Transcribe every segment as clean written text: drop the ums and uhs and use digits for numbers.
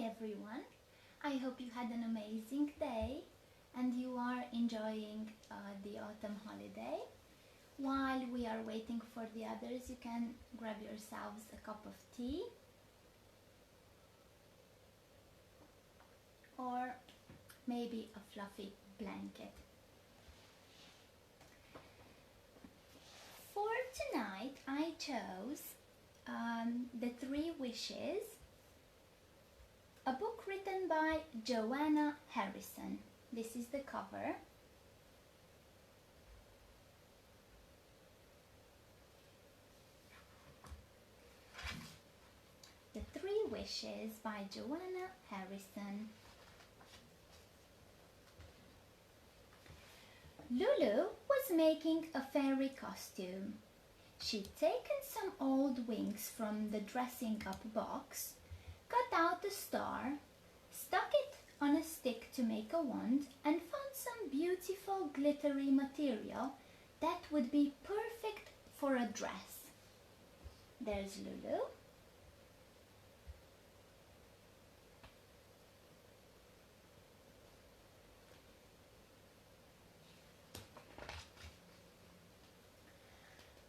everyone. I hope you had an amazing day and you are enjoying the autumn holiday. While we are waiting for the others, you can grab yourselves a cup of tea or maybe a fluffy blanket. For tonight, I chose The Three Wishes, a book written by Joanna Harrison. This is the cover. The Three Wishes by Joanna Harrison. Lulu was making a fairy costume. She'd taken some old wings from the dressing up box, cut out a star, stuck it on a stick to make a wand, and found some beautiful glittery material that would be perfect for a dress. There's Lulu.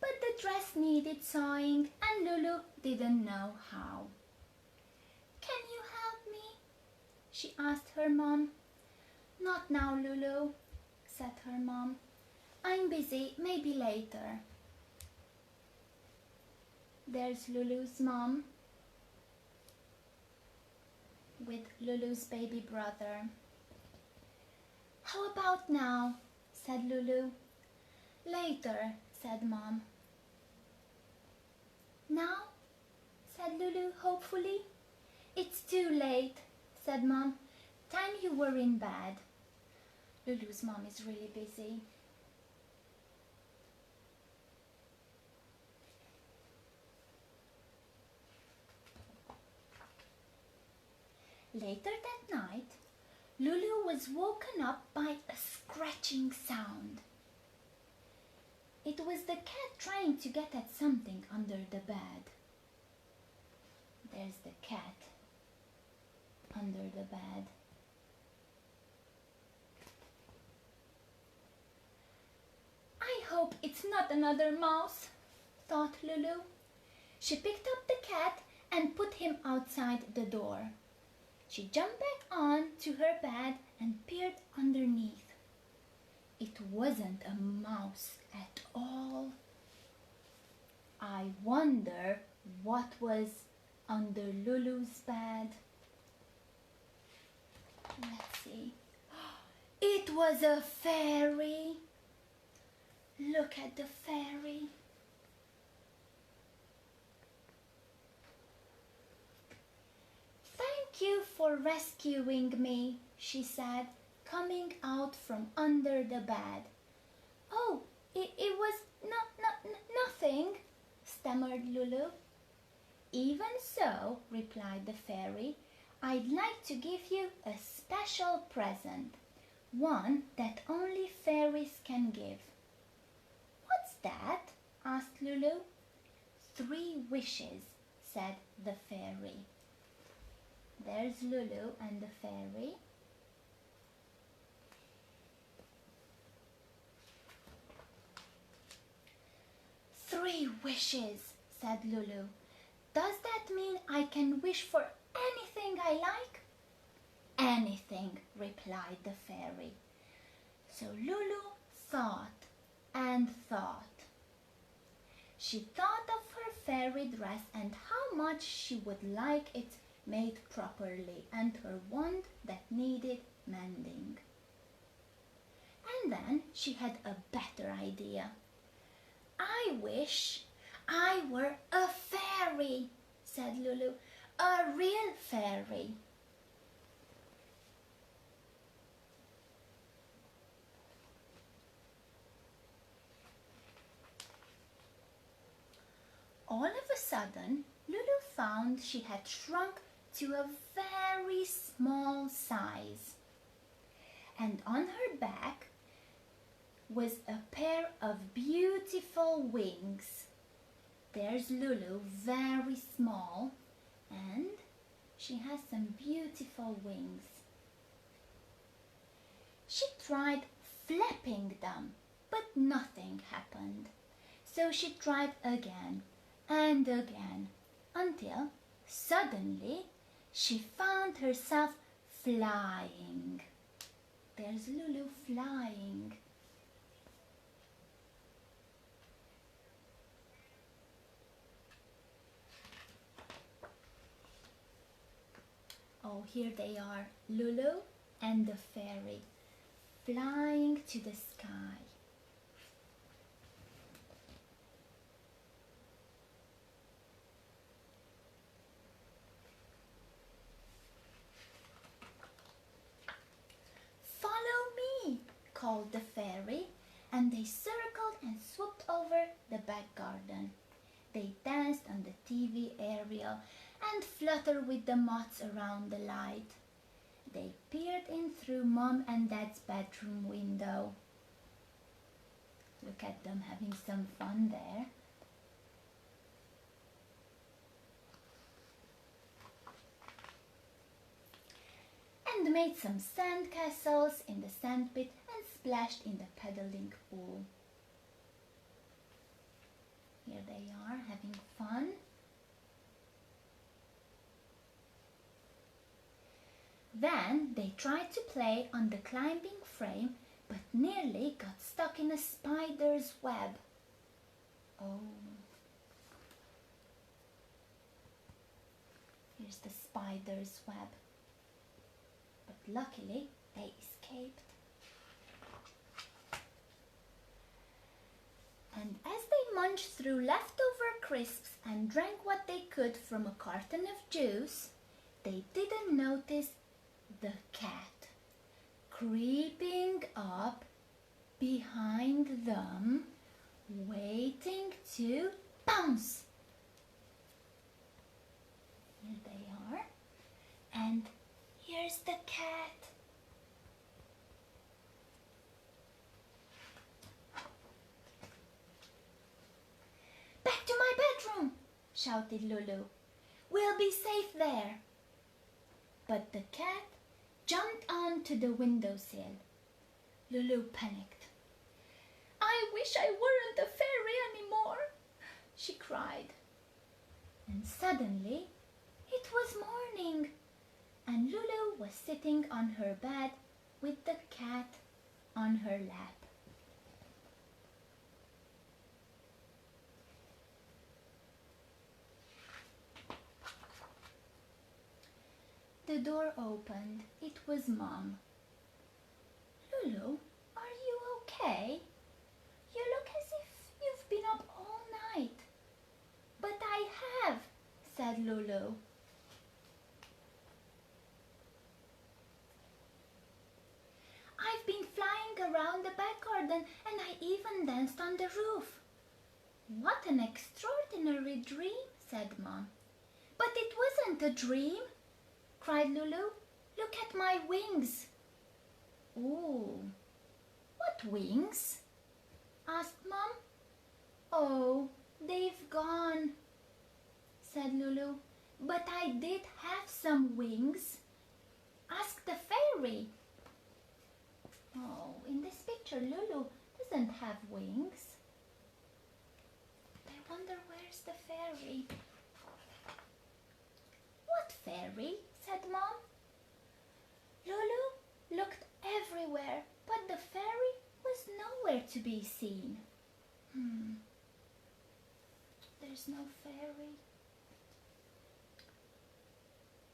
But the dress needed sewing and Lulu didn't know how. "Can you help me?" she asked her mom. "Not now, Lulu," said her mom. "I'm busy, maybe later." There's Lulu's mom with Lulu's baby brother. "How about now?" said Lulu. "Later," said Mom. "Now?" said Lulu hopefully. "It's too late," said Mom. "Time you were in bed." Lulu's mom is really busy. Later that night, Lulu was woken up by a scratching sound. It was the cat trying to get at something under the bed. There's the cat under the bed. "I hope it's not another mouse," thought Lulu. She picked up the cat and put him outside the door. She jumped back on to her bed and peered underneath. It wasn't a mouse at all. I wonder what was under Lulu's bed. Let's see. It was a fairy. Look at the fairy. "Thank you for rescuing me," she said, coming out from under the bed. "Oh, it was nothing," stammered Lulu. "Even so," replied the fairy, "I'd like to give you a special present, one that only fairies can give." "What's that?" asked Lulu. "Three wishes," said the fairy. There's Lulu and the fairy. "Three wishes," said Lulu. "Does that mean I can wish for anything I like?" "Anything," replied the fairy. So Lulu thought and thought. She thought of her fairy dress and how much she would like it made properly, and her wand that needed mending. And then she had a better idea. "I wish I were a fairy," said Lulu. "A real fairy." All of a sudden, Lulu found she had shrunk to a very small size. And on her back was a pair of beautiful wings. There's Lulu, very small, and She has some beautiful wings. She tried flapping them, but nothing happened. So she tried again and again until suddenly she found herself flying. There's Lulu flying. Oh, here they are, Lulu and the fairy, flying to the sky. Follow me, called the fairy, and they circled and swooped over the back garden. They danced on the TV aerial and fluttered with the moths around the light. They peered in through Mom and Dad's bedroom window. Look at them having some fun there. And made some sand castles in the sandpit and splashed in the paddling pool. Here they are having fun. Then they tried to play on the climbing frame, but nearly got stuck in a spider's web. Oh. Here's the spider's web. But luckily they escaped. And as they munched through leftover crisps and drank what they could from a carton of juice, they didn't notice the cat creeping up behind them, waiting to pounce. Here they are, and here's the cat. Back to my bedroom, shouted Lulu. We'll be safe there. But the cat jumped onto the windowsill. Lulu panicked. I wish I weren't a fairy anymore, she cried. And suddenly it was morning, and Lulu was sitting on her bed with the cat on her lap. The door opened. It was Mom. Lulu, are you okay? You look as if you've been up all night. But I have, said Lulu. I've been flying around the back garden and I even danced on the roof. What an extraordinary dream, said Mom. But it wasn't a dream, cried Lulu. Look at my wings. Ooh, what wings? asked Mom. Oh, they've gone, said Lulu. But I did have some wings. Ask the fairy. Oh, in this picture Lulu doesn't have wings. I wonder where's the fairy? What fairy? Said Mom. Lulu looked everywhere, but the fairy was nowhere to be seen. There's no fairy.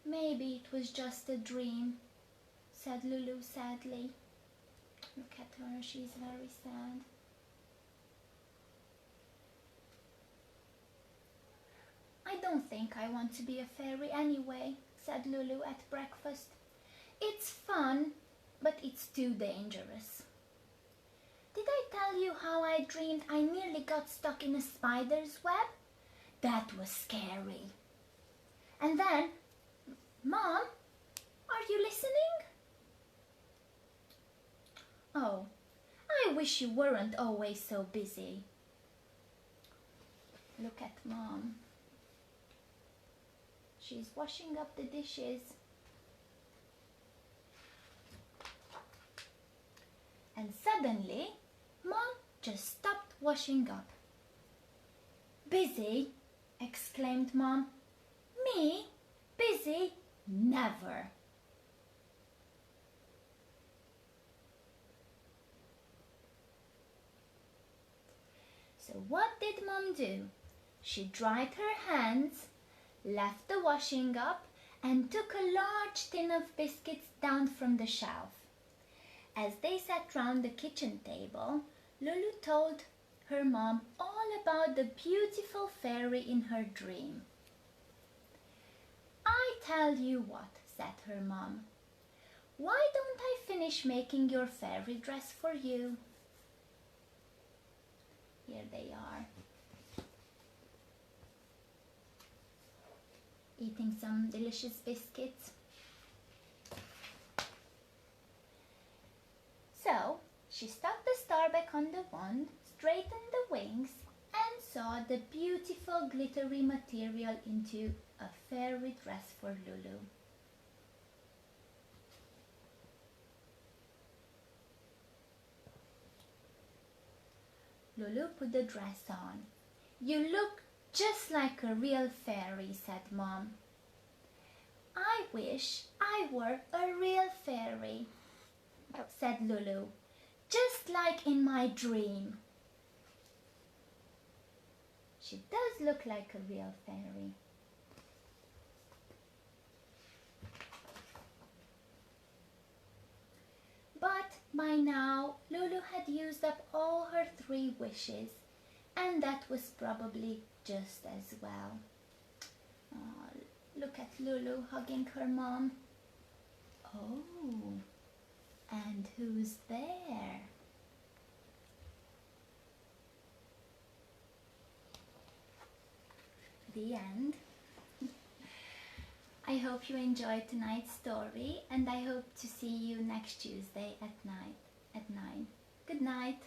Maybe it was just a dream, said Lulu sadly. Look at her, she's very sad. I don't think I want to be a fairy anyway, said Lulu at breakfast. It's fun, but it's too dangerous. Did I tell you how I dreamed I nearly got stuck in a spider's web? That was scary. And then, Mom, are you listening? Oh, I wish you weren't always so busy. Look at Mom. She's washing up the dishes. And suddenly, Mom just stopped washing up. "Busy?" exclaimed Mom. "Me? Busy? Never!" So what did Mom do? She dried her hands, left the washing up, and took a large tin of biscuits down from the shelf. As they sat round the kitchen table, Lulu told her mom all about the beautiful fairy in her dream. "I tell you what," said her mom. "Why don't I finish making your fairy dress for you?" Here they are, eating some delicious biscuits. So she stuck the star back on the wand, straightened the wings, and sewed the beautiful glittery material into a fairy dress for Lulu. Lulu put the dress on. "You look just like a real fairy," said Mom. "I wish I were a real fairy," said Lulu, "just like in my dream." She does look like a real fairy. But by now, Lulu had used up all her 3 wishes, and that was probably just as well. Oh, look at Lulu hugging her mom. Oh, and who's there? The end. I hope you enjoyed tonight's story, and I hope to see you next Tuesday at 9. Good night.